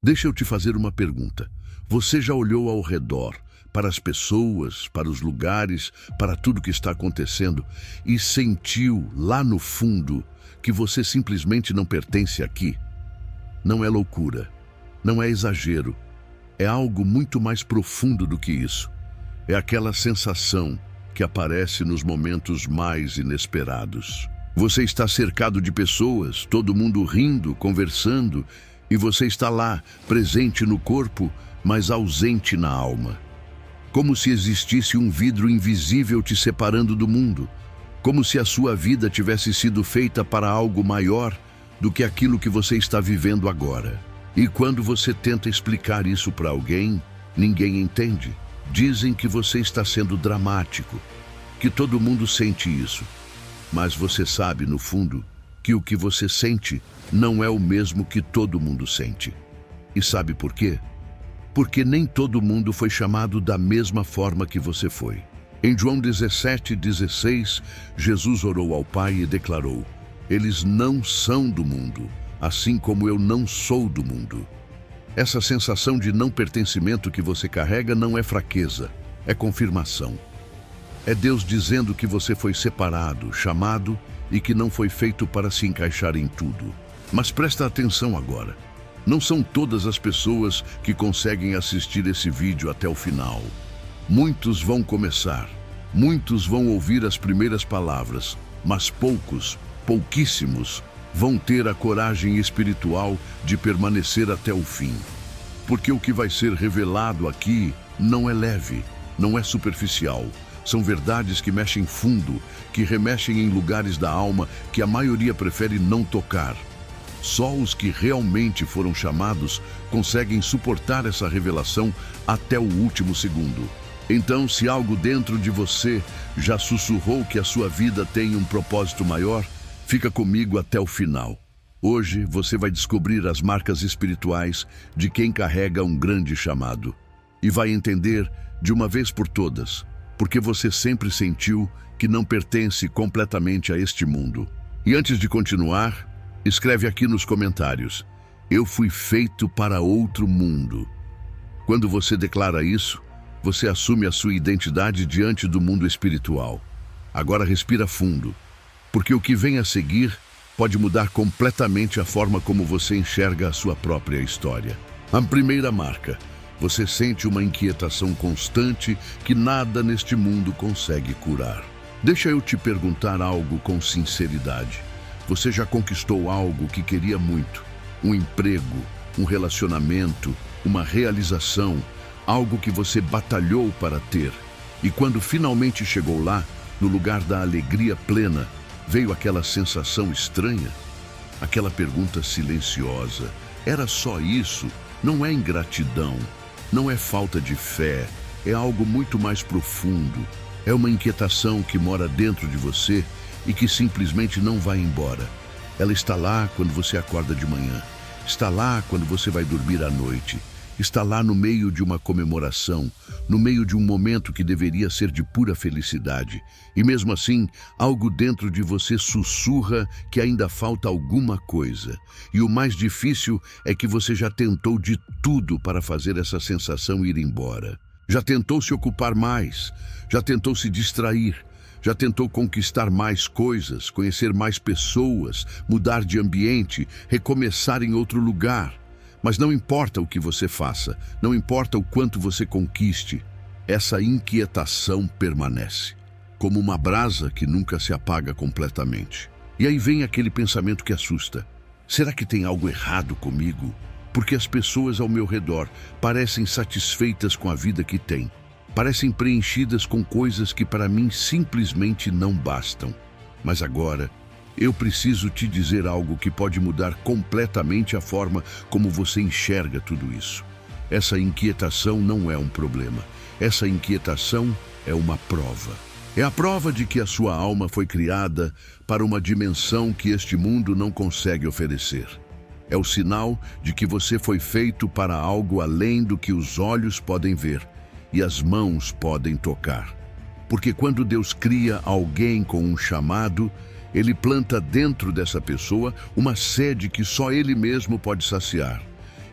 Deixa eu te fazer uma pergunta. Você já olhou ao redor, para as pessoas, para os lugares, para tudo que está acontecendo e sentiu lá no fundo que você simplesmente não pertence aqui? Não é loucura, não é exagero, é algo muito mais profundo do que isso. É aquela sensação que aparece nos momentos mais inesperados. Você está cercado de pessoas, todo mundo rindo, conversando, e você está lá, presente no corpo, mas ausente na alma. Como se existisse um vidro invisível te separando do mundo. Como se a sua vida tivesse sido feita para algo maior do que aquilo que você está vivendo agora. E quando você tenta explicar isso para alguém, ninguém entende. Dizem que você está sendo dramático, que todo mundo sente isso. Mas você sabe, no fundo, que o que você sente não é o mesmo que todo mundo sente. E sabe por quê? Porque nem todo mundo foi chamado da mesma forma que você foi. Em João 17:16, Jesus orou ao Pai e declarou: "Eles não são do mundo, assim como eu não sou do mundo." Essa sensação de não pertencimento que você carrega não é fraqueza, é confirmação. É Deus dizendo que você foi separado, chamado e que não foi feito para se encaixar em tudo. Mas presta atenção agora. Não são todas as pessoas que conseguem assistir esse vídeo até o final. Muitos vão começar, muitos vão ouvir as primeiras palavras, mas pouquíssimos, vão ter a coragem espiritual de permanecer até o fim. Porque o que vai ser revelado aqui não é leve, não é superficial. São verdades que mexem fundo, que remexem em lugares da alma que a maioria prefere não tocar. Só os que realmente foram chamados conseguem suportar essa revelação até o último segundo. Então, se algo dentro de você já sussurrou que a sua vida tem um propósito maior, fica comigo até o final. Hoje você vai descobrir as marcas espirituais de quem carrega um grande chamado. E vai entender, de uma vez por todas, porque você sempre sentiu que não pertence completamente a este mundo. E antes de continuar, escreve aqui nos comentários: "Eu fui feito para outro mundo." Quando você declara isso, você assume a sua identidade diante do mundo espiritual. Agora respira fundo, porque o que vem a seguir pode mudar completamente a forma como você enxerga a sua própria história. A primeira marca: você sente uma inquietação constante que nada neste mundo consegue curar. Deixa eu te perguntar algo com sinceridade. Você já conquistou algo que queria muito? Um emprego, um relacionamento, uma realização, algo que você batalhou para ter. E quando finalmente chegou lá, no lugar da alegria plena, veio aquela sensação estranha? Aquela pergunta silenciosa: era só isso? Não é ingratidão, não é falta de fé, é algo muito mais profundo. É uma inquietação que mora dentro de você e que simplesmente não vai embora. Ela está lá quando você acorda de manhã, está lá quando você vai dormir à noite, está lá no meio de uma comemoração, no meio de um momento que deveria ser de pura felicidade. E mesmo assim, algo dentro de você sussurra que ainda falta alguma coisa. E o mais difícil é que você já tentou de tudo para fazer essa sensação ir embora. Já tentou se ocupar mais, já tentou se distrair, já tentou conquistar mais coisas, conhecer mais pessoas, mudar de ambiente, recomeçar em outro lugar. Mas não importa o que você faça, não importa o quanto você conquiste, essa inquietação permanece, como uma brasa que nunca se apaga completamente. E aí vem aquele pensamento que assusta: será que tem algo errado comigo? Porque as pessoas ao meu redor parecem satisfeitas com a vida que têm. Parecem preenchidas com coisas que para mim simplesmente não bastam. Mas agora, eu preciso te dizer algo que pode mudar completamente a forma como você enxerga tudo isso. Essa inquietação não é um problema. Essa inquietação é uma prova. É a prova de que a sua alma foi criada para uma dimensão que este mundo não consegue oferecer. É o sinal de que você foi feito para algo além do que os olhos podem ver e as mãos podem tocar. Porque quando Deus cria alguém com um chamado, Ele planta dentro dessa pessoa uma sede que só Ele mesmo pode saciar.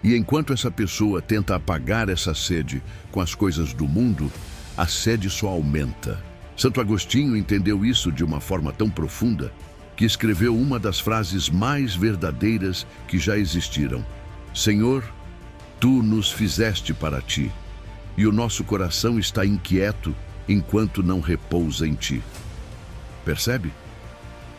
E enquanto essa pessoa tenta apagar essa sede com as coisas do mundo, a sede só aumenta. Santo Agostinho entendeu isso de uma forma tão profunda que escreveu uma das frases mais verdadeiras que já existiram: Senhor, Tu nos fizeste para Ti, e o nosso coração está inquieto enquanto não repousa em Ti. Percebe?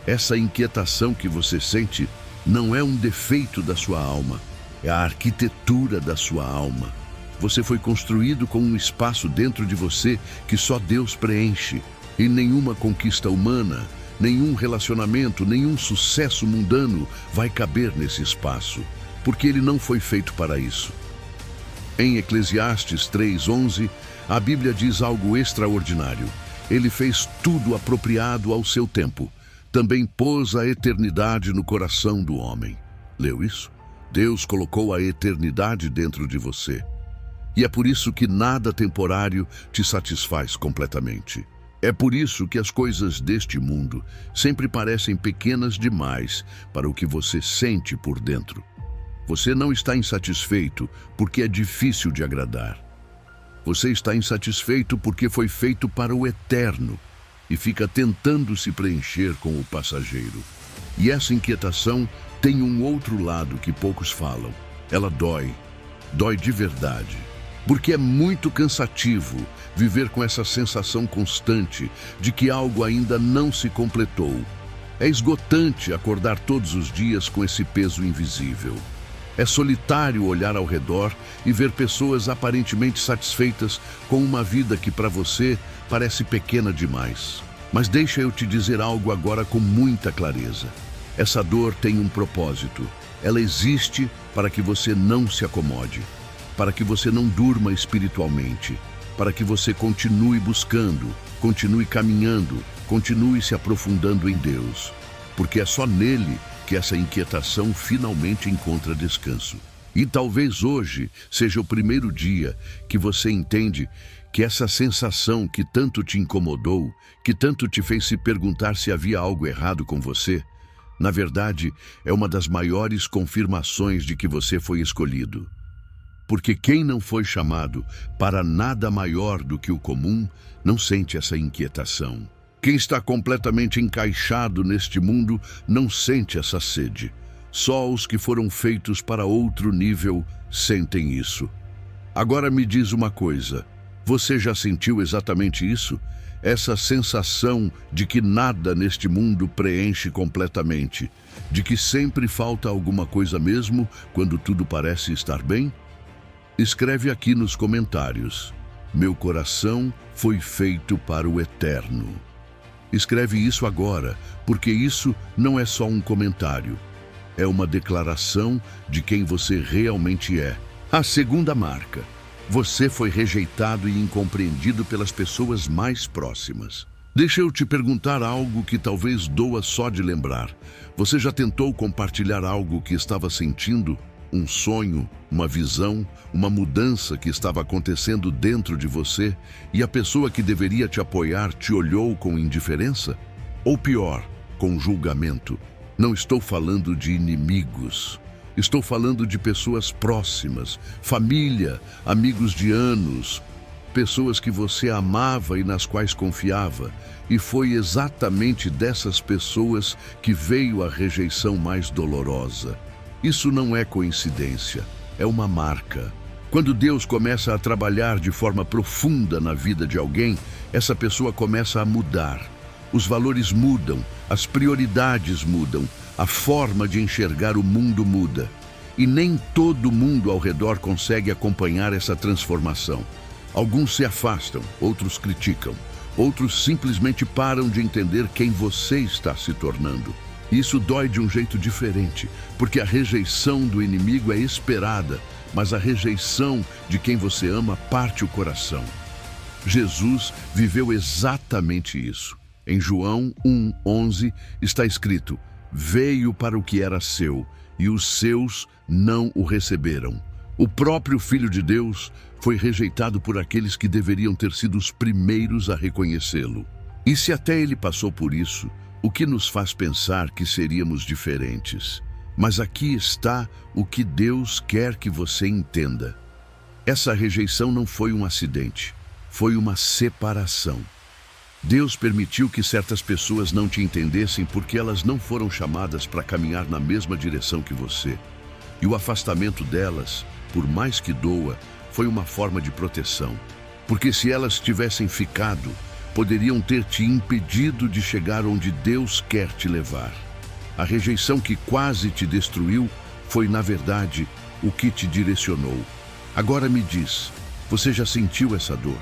Essa inquietação que você sente não é um defeito da sua alma, é a arquitetura da sua alma. Você foi construído com um espaço dentro de você que só Deus preenche, e nenhuma conquista humana, nenhum relacionamento, nenhum sucesso mundano vai caber nesse espaço, porque ele não foi feito para isso. Em Eclesiastes 3:11, a Bíblia diz algo extraordinário. Ele fez tudo apropriado ao seu tempo. Também pôs a eternidade no coração do homem. Leu isso? Deus colocou a eternidade dentro de você. E é por isso que nada temporário te satisfaz completamente. É por isso que as coisas deste mundo sempre parecem pequenas demais para o que você sente por dentro. Você não está insatisfeito porque é difícil de agradar. Você está insatisfeito porque foi feito para o eterno e fica tentando se preencher com o passageiro. E essa inquietação tem um outro lado que poucos falam. Ela dói de verdade, porque é muito cansativo viver com essa sensação constante de que algo ainda não se completou. É esgotante acordar todos os dias com esse peso invisível. É solitário olhar ao redor e ver pessoas aparentemente satisfeitas com uma vida que para você parece pequena demais. Mas deixa eu te dizer algo agora com muita clareza. Essa dor tem um propósito. Ela existe para que você não se acomode, para que você não durma espiritualmente, para que você continue buscando, continue caminhando, continue se aprofundando em Deus, porque é só nele que essa inquietação finalmente encontra descanso. E talvez hoje seja o primeiro dia que você entende que essa sensação que tanto te incomodou, que tanto te fez se perguntar se havia algo errado com você, na verdade, é uma das maiores confirmações de que você foi escolhido. Porque quem não foi chamado para nada maior do que o comum, não sente essa inquietação. Quem está completamente encaixado neste mundo não sente essa sede. Só os que foram feitos para outro nível sentem isso. Agora me diz uma coisa, você já sentiu exatamente isso? Essa sensação de que nada neste mundo preenche completamente, de que sempre falta alguma coisa mesmo quando tudo parece estar bem? Escreve aqui nos comentários: meu coração foi feito para o eterno. Escreve isso agora, porque isso não é só um comentário. É uma declaração de quem você realmente é. A segunda marca: você foi rejeitado e incompreendido pelas pessoas mais próximas. Deixa eu te perguntar algo que talvez doa só de lembrar. Você já tentou compartilhar algo que estava sentindo? Um sonho, uma visão, uma mudança que estava acontecendo dentro de você e a pessoa que deveria te apoiar te olhou com indiferença? Ou pior, com julgamento? Não estou falando de inimigos. Estou falando de pessoas próximas, família, amigos de anos, pessoas que você amava e nas quais confiava. E foi exatamente dessas pessoas que veio a rejeição mais dolorosa. Isso não é coincidência, é uma marca. Quando Deus começa a trabalhar de forma profunda na vida de alguém, essa pessoa começa a mudar. Os valores mudam, as prioridades mudam, a forma de enxergar o mundo muda. E nem todo mundo ao redor consegue acompanhar essa transformação. Alguns se afastam, outros criticam, outros simplesmente param de entender quem você está se tornando. Isso dói de um jeito diferente, porque a rejeição do inimigo é esperada, mas a rejeição de quem você ama parte o coração. Jesus viveu exatamente isso. Em João 1:11 está escrito: veio para o que era seu, e os seus não o receberam. O próprio Filho de Deus foi rejeitado por aqueles que deveriam ter sido os primeiros a reconhecê-lo. E se até ele passou por isso, o que nos faz pensar que seríamos diferentes? Mas aqui está o que Deus quer que você entenda. Essa rejeição não foi um acidente, foi uma separação. Deus permitiu que certas pessoas não te entendessem porque elas não foram chamadas para caminhar na mesma direção que você. E o afastamento delas, por mais que doa, foi uma forma de proteção. Porque se elas tivessem ficado, poderiam ter te impedido de chegar onde Deus quer te levar. A rejeição que quase te destruiu foi, na verdade, o que te direcionou. Agora me diz, você já sentiu essa dor?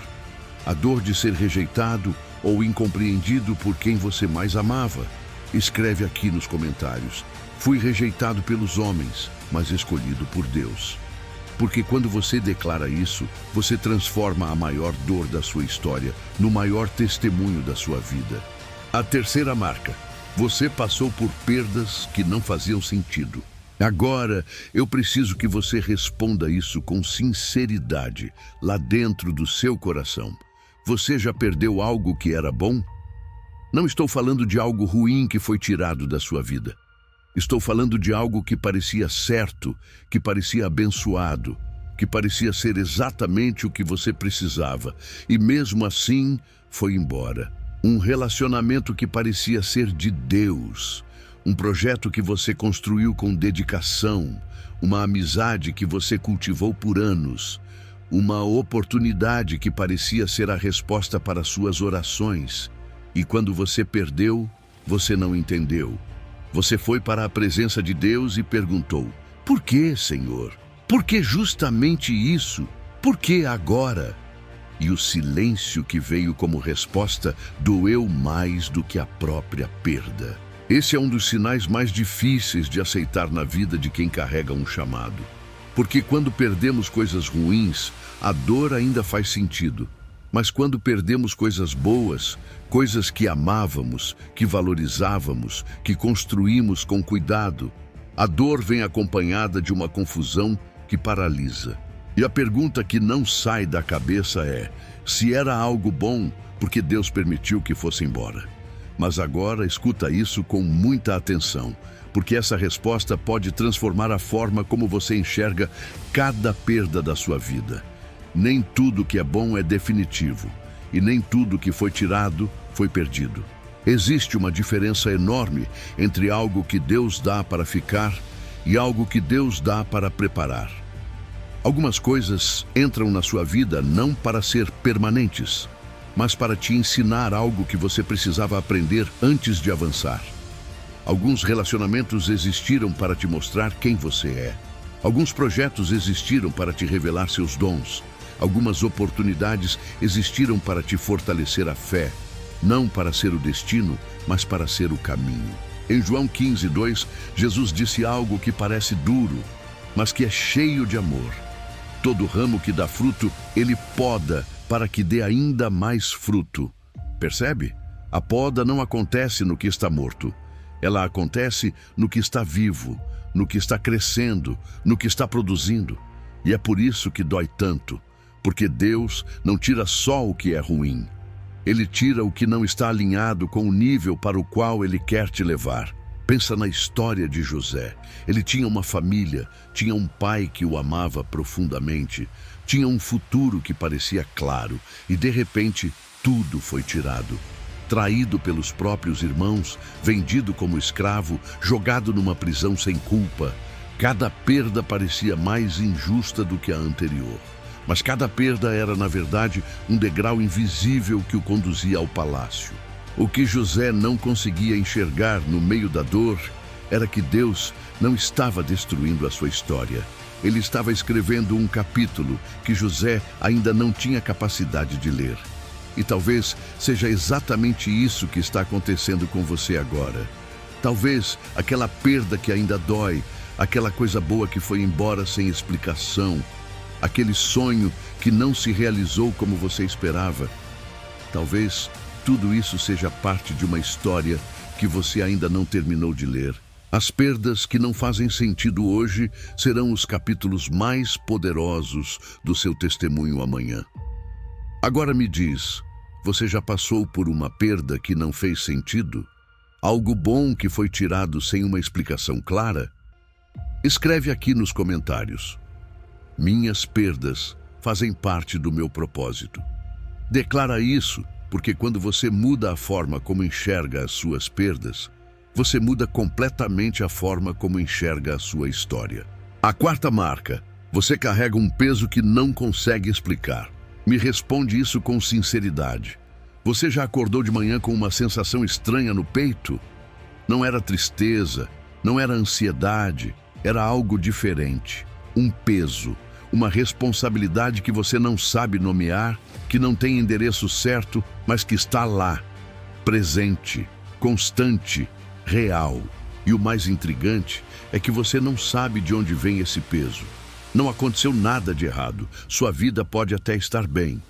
A dor de ser rejeitado ou incompreendido por quem você mais amava? Escreve aqui nos comentários. Fui rejeitado pelos homens, mas escolhido por Deus. Porque quando você declara isso, você transforma a maior dor da sua história no maior testemunho da sua vida. A terceira marca. Você passou por perdas que não faziam sentido. Agora, eu preciso que você responda isso com sinceridade, lá dentro do seu coração. Você já perdeu algo que era bom? Não estou falando de algo ruim que foi tirado da sua vida. Estou falando de algo que parecia certo, que parecia abençoado, que parecia ser exatamente o que você precisava, e mesmo assim foi embora. Um relacionamento que parecia ser de Deus, um projeto que você construiu com dedicação, uma amizade que você cultivou por anos, uma oportunidade que parecia ser a resposta para suas orações. E quando você perdeu, você não entendeu. Você foi para a presença de Deus e perguntou: por que, Senhor? Por que justamente isso? Por que agora? E o silêncio que veio como resposta doeu mais do que a própria perda. Esse é um dos sinais mais difíceis de aceitar na vida de quem carrega um chamado. Porque quando perdemos coisas ruins, a dor ainda faz sentido. Mas quando perdemos coisas boas, coisas que amávamos, que valorizávamos, que construímos com cuidado, a dor vem acompanhada de uma confusão que paralisa. E a pergunta que não sai da cabeça é: se era algo bom, por que Deus permitiu que fosse embora? Mas agora escuta isso com muita atenção, porque essa resposta pode transformar a forma como você enxerga cada perda da sua vida. Nem tudo que é bom é definitivo, e nem tudo que foi tirado foi perdido. Existe uma diferença enorme entre algo que Deus dá para ficar e algo que Deus dá para preparar. Algumas coisas entram na sua vida não para ser permanentes, mas para te ensinar algo que você precisava aprender antes de avançar. Alguns relacionamentos existiram para te mostrar quem você é. Alguns projetos existiram para te revelar seus dons. Algumas oportunidades existiram para te fortalecer a fé, não para ser o destino, mas para ser o caminho. Em João 15:2, Jesus disse algo que parece duro, mas que é cheio de amor. Todo ramo que dá fruto, ele poda para que dê ainda mais fruto. Percebe? A poda não acontece no que está morto. Ela acontece no que está vivo, no que está crescendo, no que está produzindo. E é por isso que dói tanto. Porque Deus não tira só o que é ruim. Ele tira o que não está alinhado com o nível para o qual Ele quer te levar. Pensa na história de José. Ele tinha uma família, tinha um pai que o amava profundamente, tinha um futuro que parecia claro, e de repente tudo foi tirado. Traído pelos próprios irmãos, vendido como escravo, jogado numa prisão sem culpa. Cada perda parecia mais injusta do que a anterior. Mas cada perda era, na verdade, um degrau invisível que o conduzia ao palácio. O que José não conseguia enxergar no meio da dor era que Deus não estava destruindo a sua história. Ele estava escrevendo um capítulo que José ainda não tinha capacidade de ler. E talvez seja exatamente isso que está acontecendo com você agora. Talvez aquela perda que ainda dói, aquela coisa boa que foi embora sem explicação, aquele sonho que não se realizou como você esperava. Talvez tudo isso seja parte de uma história que você ainda não terminou de ler. As perdas que não fazem sentido hoje serão os capítulos mais poderosos do seu testemunho amanhã. Agora me diz, você já passou por uma perda que não fez sentido? Algo bom que foi tirado sem uma explicação clara? Escreve aqui nos comentários: minhas perdas fazem parte do meu propósito. Declara isso, porque quando você muda a forma como enxerga as suas perdas, você muda completamente a forma como enxerga a sua história. A quarta marca: você carrega um peso que não consegue explicar. Me responde isso com sinceridade. Você já acordou de manhã com uma sensação estranha no peito? Não era tristeza, não era ansiedade, era algo diferente. Um peso, uma responsabilidade que você não sabe nomear, que não tem endereço certo, mas que está lá, presente, constante, real. E o mais intrigante é que você não sabe de onde vem esse peso. Não aconteceu nada de errado, sua vida pode até estar bem.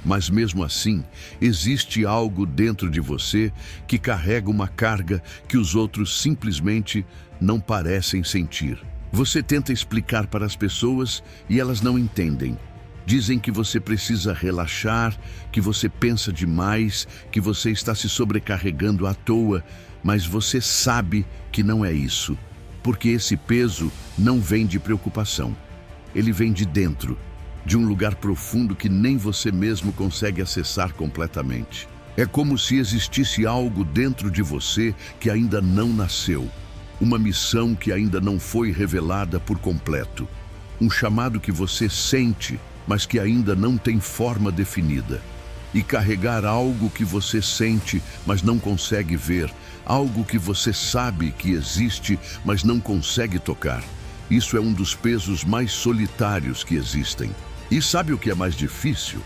Mas mesmo assim, existe algo dentro de você que carrega uma carga que os outros simplesmente não parecem sentir. Você tenta explicar para as pessoas e elas não entendem. Dizem que você precisa relaxar, que você pensa demais, que você está se sobrecarregando à toa, mas você sabe que não é isso, porque esse peso não vem de preocupação. Ele vem de dentro, de um lugar profundo que nem você mesmo consegue acessar completamente. É como se existisse algo dentro de você que ainda não nasceu, uma missão que ainda não foi revelada por completo, um chamado que você sente, mas que ainda não tem forma definida. E carregar algo que você sente, mas não consegue ver, algo que você sabe que existe, mas não consegue tocar. Isso é um dos pesos mais solitários que existem. E sabe o que é mais difícil?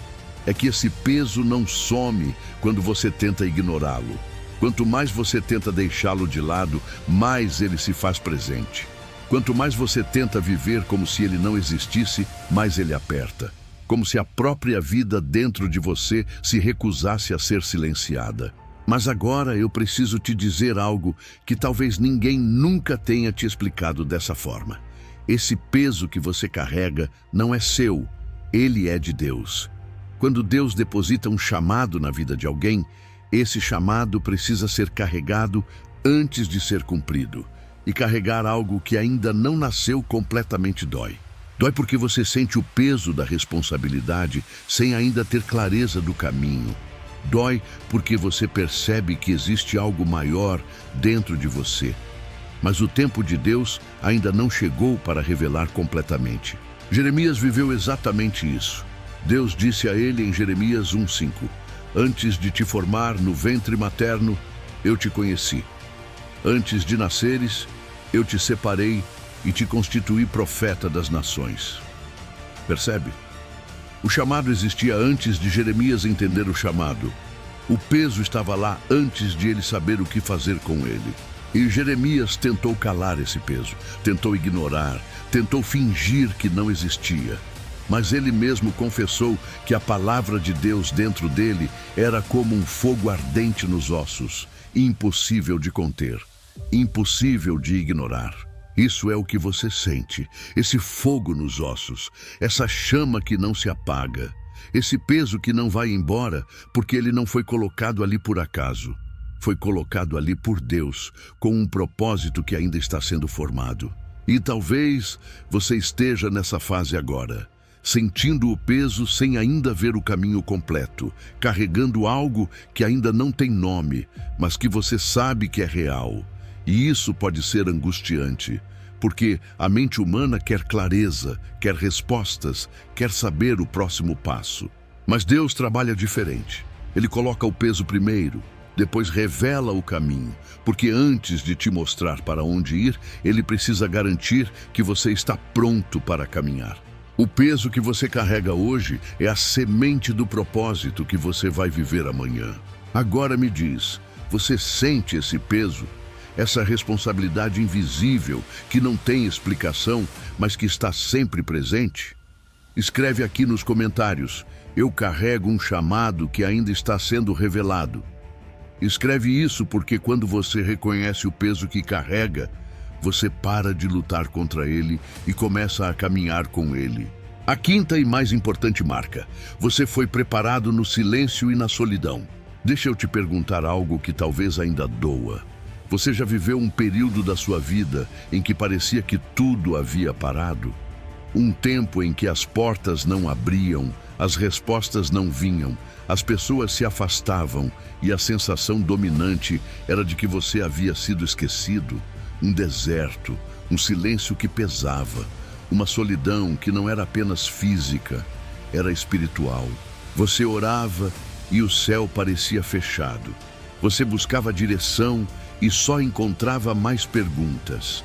É que esse peso não some quando você tenta ignorá-lo. Quanto mais você tenta deixá-lo de lado, mais ele se faz presente. Quanto mais você tenta viver como se ele não existisse, mais ele aperta. Como se a própria vida dentro de você se recusasse a ser silenciada. Mas agora eu preciso te dizer algo que talvez ninguém nunca tenha te explicado dessa forma. Esse peso que você carrega não é seu, ele é de Deus. Quando Deus deposita um chamado na vida de alguém, esse chamado precisa ser carregado antes de ser cumprido. E carregar algo que ainda não nasceu completamente dói. Dói porque você sente o peso da responsabilidade sem ainda ter clareza do caminho. Dói porque você percebe que existe algo maior dentro de você. Mas o tempo de Deus ainda não chegou para revelar completamente. Jeremias viveu exatamente isso. Deus disse a ele em Jeremias 1:5: antes de te formar no ventre materno, eu te conheci. Antes de nasceres, eu te separei e te constituí profeta das nações. Percebe? O chamado existia antes de Jeremias entender o chamado. O peso estava lá antes de ele saber o que fazer com ele. E Jeremias tentou calar esse peso, tentou ignorar, tentou fingir que não existia. Mas ele mesmo confessou que a palavra de Deus dentro dele era como um fogo ardente nos ossos, impossível de conter, impossível de ignorar. Isso é o que você sente, esse fogo nos ossos, essa chama que não se apaga, esse peso que não vai embora porque ele não foi colocado ali por acaso. Foi colocado ali por Deus, com um propósito que ainda está sendo formado. E talvez você esteja nessa fase agora, sentindo o peso sem ainda ver o caminho completo, carregando algo que ainda não tem nome, mas que você sabe que é real. E isso pode ser angustiante, porque a mente humana quer clareza, quer respostas, quer saber o próximo passo. Mas Deus trabalha diferente. Ele coloca o peso primeiro, depois revela o caminho, porque antes de te mostrar para onde ir, ele precisa garantir que você está pronto para caminhar. O peso que você carrega hoje é a semente do propósito que você vai viver amanhã. Agora me diz, você sente esse peso? Essa responsabilidade invisível que não tem explicação, mas que está sempre presente? Escreve aqui nos comentários: eu carrego um chamado que ainda está sendo revelado. Escreve isso porque quando você reconhece o peso que carrega, você para de lutar contra ele e começa a caminhar com ele. A quinta e mais importante marca: você foi preparado no silêncio e na solidão. Deixa eu te perguntar algo que talvez ainda doa. Você já viveu um período da sua vida em que parecia que tudo havia parado? Um tempo em que as portas não abriam, as respostas não vinham, as pessoas se afastavam e a sensação dominante era de que você havia sido esquecido. Um deserto, um silêncio que pesava, uma solidão que não era apenas física, era espiritual. Você orava e o céu parecia fechado. Você buscava direção e só encontrava mais perguntas.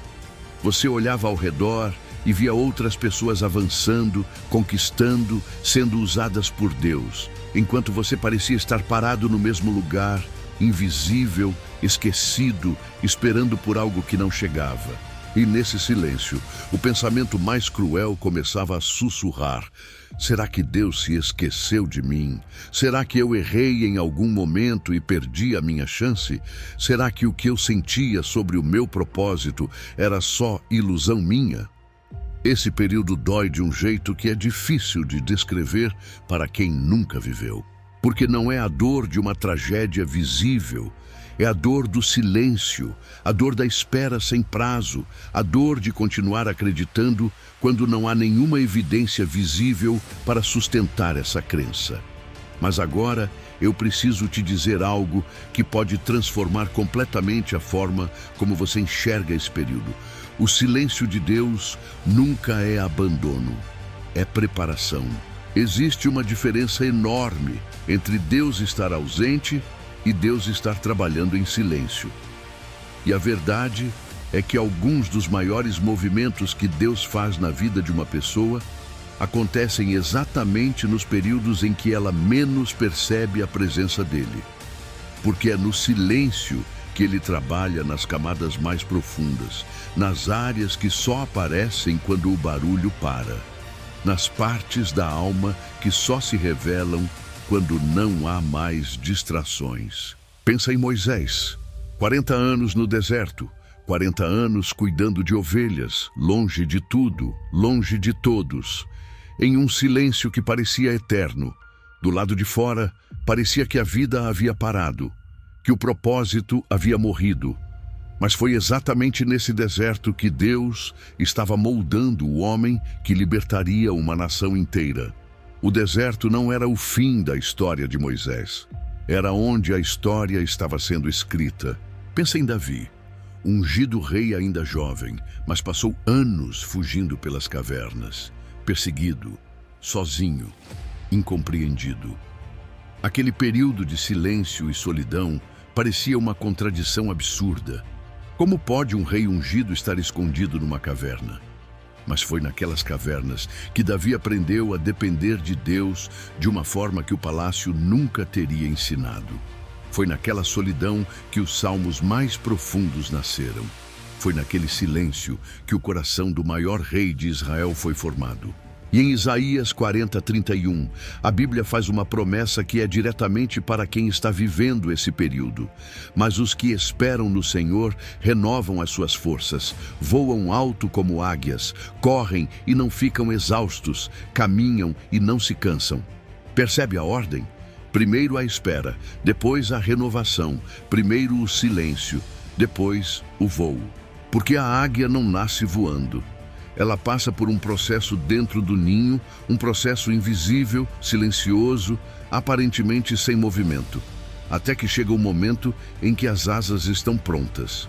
Você olhava ao redor e via outras pessoas avançando, conquistando, sendo usadas por Deus, enquanto você parecia estar parado no mesmo lugar, invisível, esquecido, esperando por algo que não chegava. E nesse silêncio, o pensamento mais cruel começava a sussurrar: será que Deus se esqueceu de mim? Será que eu errei em algum momento e perdi a minha chance? Será que o que eu sentia sobre o meu propósito era só ilusão minha? Esse período dói de um jeito que é difícil de descrever para quem nunca viveu. Porque não é a dor de uma tragédia visível, é a dor do silêncio, a dor da espera sem prazo, a dor de continuar acreditando quando não há nenhuma evidência visível para sustentar essa crença. Mas agora eu preciso te dizer algo que pode transformar completamente a forma como você enxerga esse período. O silêncio de Deus nunca é abandono, é preparação. Existe uma diferença enorme entre Deus estar ausente e Deus estar trabalhando em silêncio. E a verdade é que alguns dos maiores movimentos que Deus faz na vida de uma pessoa acontecem exatamente nos períodos em que ela menos percebe a presença dele. Porque é no silêncio que ele trabalha nas camadas mais profundas, nas áreas que só aparecem quando o barulho para, nas partes da alma que só se revelam quando não há mais distrações. Pensa em Moisés, 40 anos no deserto, 40 anos cuidando de ovelhas, longe de tudo, longe de todos, em um silêncio que parecia eterno. Do lado de fora, parecia que a vida havia parado, que o propósito havia morrido. Mas foi exatamente nesse deserto que Deus estava moldando o homem que libertaria uma nação inteira. O deserto não era o fim da história de Moisés. Era onde a história estava sendo escrita. Pensa em Davi, ungido rei ainda jovem, mas passou anos fugindo pelas cavernas, perseguido, sozinho, incompreendido. Aquele período de silêncio e solidão parecia uma contradição absurda. Como pode um rei ungido estar escondido numa caverna? Mas foi naquelas cavernas que Davi aprendeu a depender de Deus de uma forma que o palácio nunca teria ensinado. Foi naquela solidão que os salmos mais profundos nasceram. Foi naquele silêncio que o coração do maior rei de Israel foi formado. E em Isaías 40:31, a Bíblia faz uma promessa que é diretamente para quem está vivendo esse período. Mas os que esperam no Senhor renovam as suas forças, voam alto como águias, correm e não ficam exaustos, caminham e não se cansam. Percebe a ordem? Primeiro a espera, depois a renovação, primeiro o silêncio, depois o voo. Porque a águia não nasce voando. Ela passa por um processo dentro do ninho, um processo invisível, silencioso, aparentemente sem movimento, até que chega o momento em que as asas estão prontas.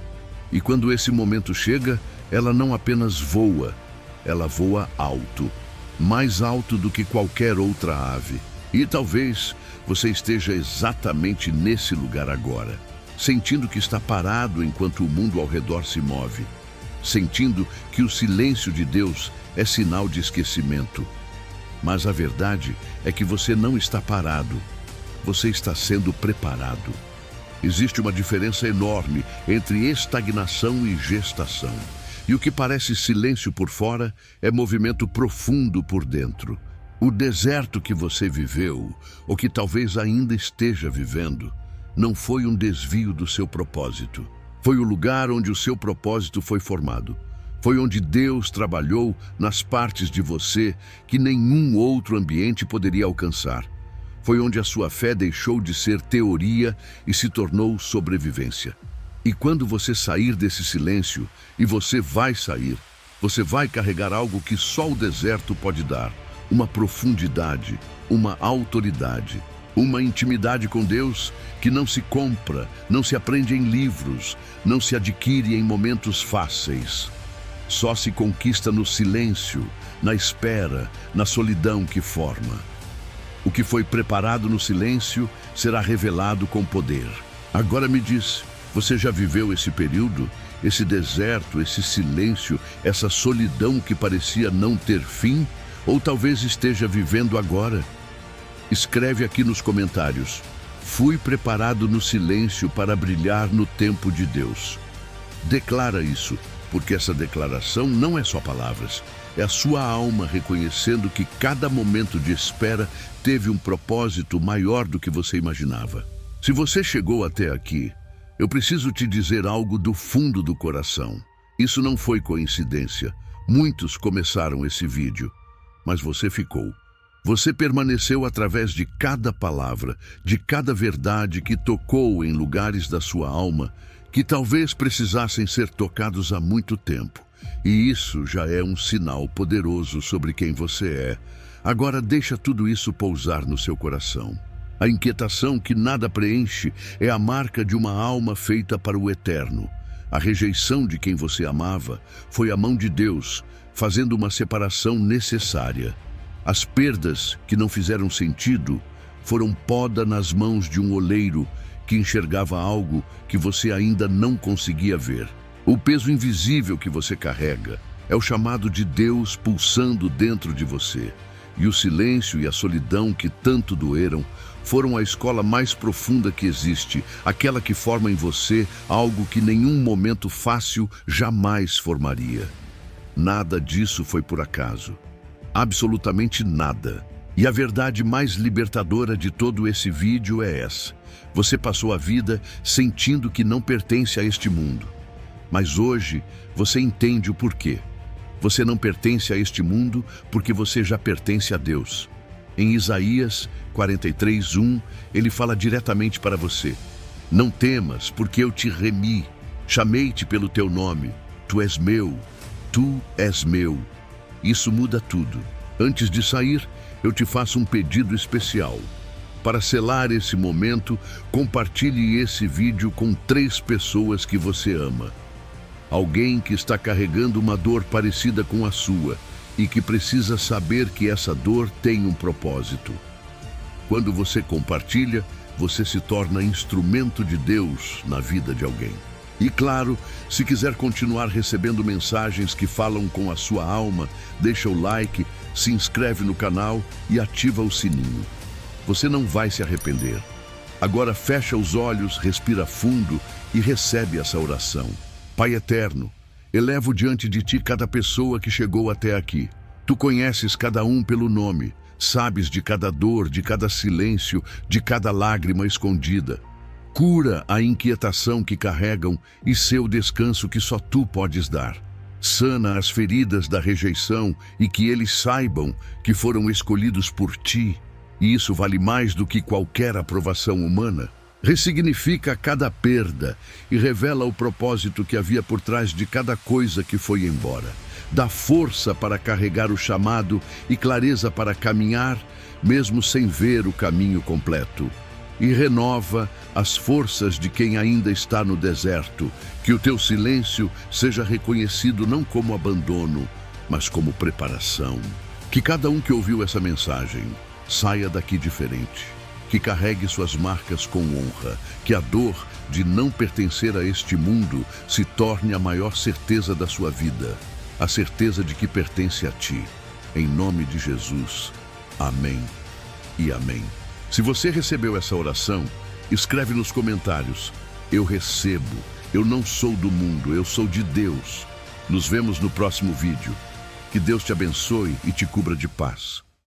E quando esse momento chega, ela não apenas voa, ela voa alto, mais alto do que qualquer outra ave. E talvez você esteja exatamente nesse lugar agora, sentindo que está parado enquanto o mundo ao redor se move. Sentindo que o silêncio de Deus é sinal de esquecimento. Mas a verdade é que você não está parado, você está sendo preparado. Existe uma diferença enorme entre estagnação e gestação. E o que parece silêncio por fora é movimento profundo por dentro. O deserto que você viveu, ou que talvez ainda esteja vivendo, não foi um desvio do seu propósito. Foi o lugar onde o seu propósito foi formado. Foi onde Deus trabalhou nas partes de você que nenhum outro ambiente poderia alcançar. Foi onde a sua fé deixou de ser teoria e se tornou sobrevivência. E quando você sair desse silêncio, e você vai sair, você vai carregar algo que só o deserto pode dar: uma profundidade, uma autoridade, uma intimidade com Deus que não se compra, não se aprende em livros, não se adquire em momentos fáceis. Só se conquista no silêncio, na espera, na solidão que forma. O que foi preparado no silêncio será revelado com poder. Agora me diz, você já viveu esse período, esse deserto, esse silêncio, essa solidão que parecia não ter fim? Ou talvez esteja vivendo agora? Escreve aqui nos comentários: fui preparado no silêncio para brilhar no tempo de Deus. Declara isso, porque essa declaração não é só palavras. É a sua alma reconhecendo que cada momento de espera teve um propósito maior do que você imaginava. Se você chegou até aqui, eu preciso te dizer algo do fundo do coração. Isso não foi coincidência. Muitos começaram esse vídeo, mas você ficou. Você permaneceu através de cada palavra, de cada verdade que tocou em lugares da sua alma que talvez precisassem ser tocados há muito tempo. E isso já é um sinal poderoso sobre quem você é. Agora deixa tudo isso pousar no seu coração. A inquietação que nada preenche é a marca de uma alma feita para o eterno. A rejeição de quem você amava foi a mão de Deus, fazendo uma separação necessária. As perdas que não fizeram sentido foram poda nas mãos de um oleiro que enxergava algo que você ainda não conseguia ver. O peso invisível que você carrega é o chamado de Deus pulsando dentro de você. E o silêncio e a solidão que tanto doeram foram a escola mais profunda que existe, aquela que forma em você algo que nenhum momento fácil jamais formaria. Nada disso foi por acaso. Absolutamente nada. E a verdade mais libertadora de todo esse vídeo é essa: você passou a vida sentindo que não pertence a este mundo. Mas hoje você entende o porquê. Você não pertence a este mundo porque você já pertence a Deus. Em Isaías 43:1, ele fala diretamente para você: não temas, porque eu te remi, chamei-te pelo teu nome, tu és meu, tu és meu. Isso muda tudo. Antes de sair, eu te faço um pedido especial. Para selar esse momento, compartilhe esse vídeo com 3 pessoas que você ama. Alguém que está carregando uma dor parecida com a sua e que precisa saber que essa dor tem um propósito. Quando você compartilha, você se torna instrumento de Deus na vida de alguém. E claro, se quiser continuar recebendo mensagens que falam com a sua alma, deixa o like, se inscreve no canal e ativa o sininho. Você não vai se arrepender. Agora fecha os olhos, respira fundo e recebe essa oração. Pai eterno, elevo diante de ti cada pessoa que chegou até aqui. Tu conheces cada um pelo nome, sabes de cada dor, de cada silêncio, de cada lágrima escondida. Cura a inquietação que carregam e seu descanso que só tu podes dar. Sana as feridas da rejeição e que eles saibam que foram escolhidos por ti. E isso vale mais do que qualquer aprovação humana. Ressignifica cada perda e revela o propósito que havia por trás de cada coisa que foi embora. Dá força para carregar o chamado e clareza para caminhar, mesmo sem ver o caminho completo. E renova as forças de quem ainda está no deserto. Que o teu silêncio seja reconhecido não como abandono, mas como preparação. Que cada um que ouviu essa mensagem saia daqui diferente. Que carregue suas marcas com honra. Que a dor de não pertencer a este mundo se torne a maior certeza da sua vida. A certeza de que pertence a ti. Em nome de Jesus. Amém e amém. Se você recebeu essa oração, escreve nos comentários: eu recebo, eu não sou do mundo, eu sou de Deus. Nos vemos no próximo vídeo. Que Deus te abençoe e te cubra de paz.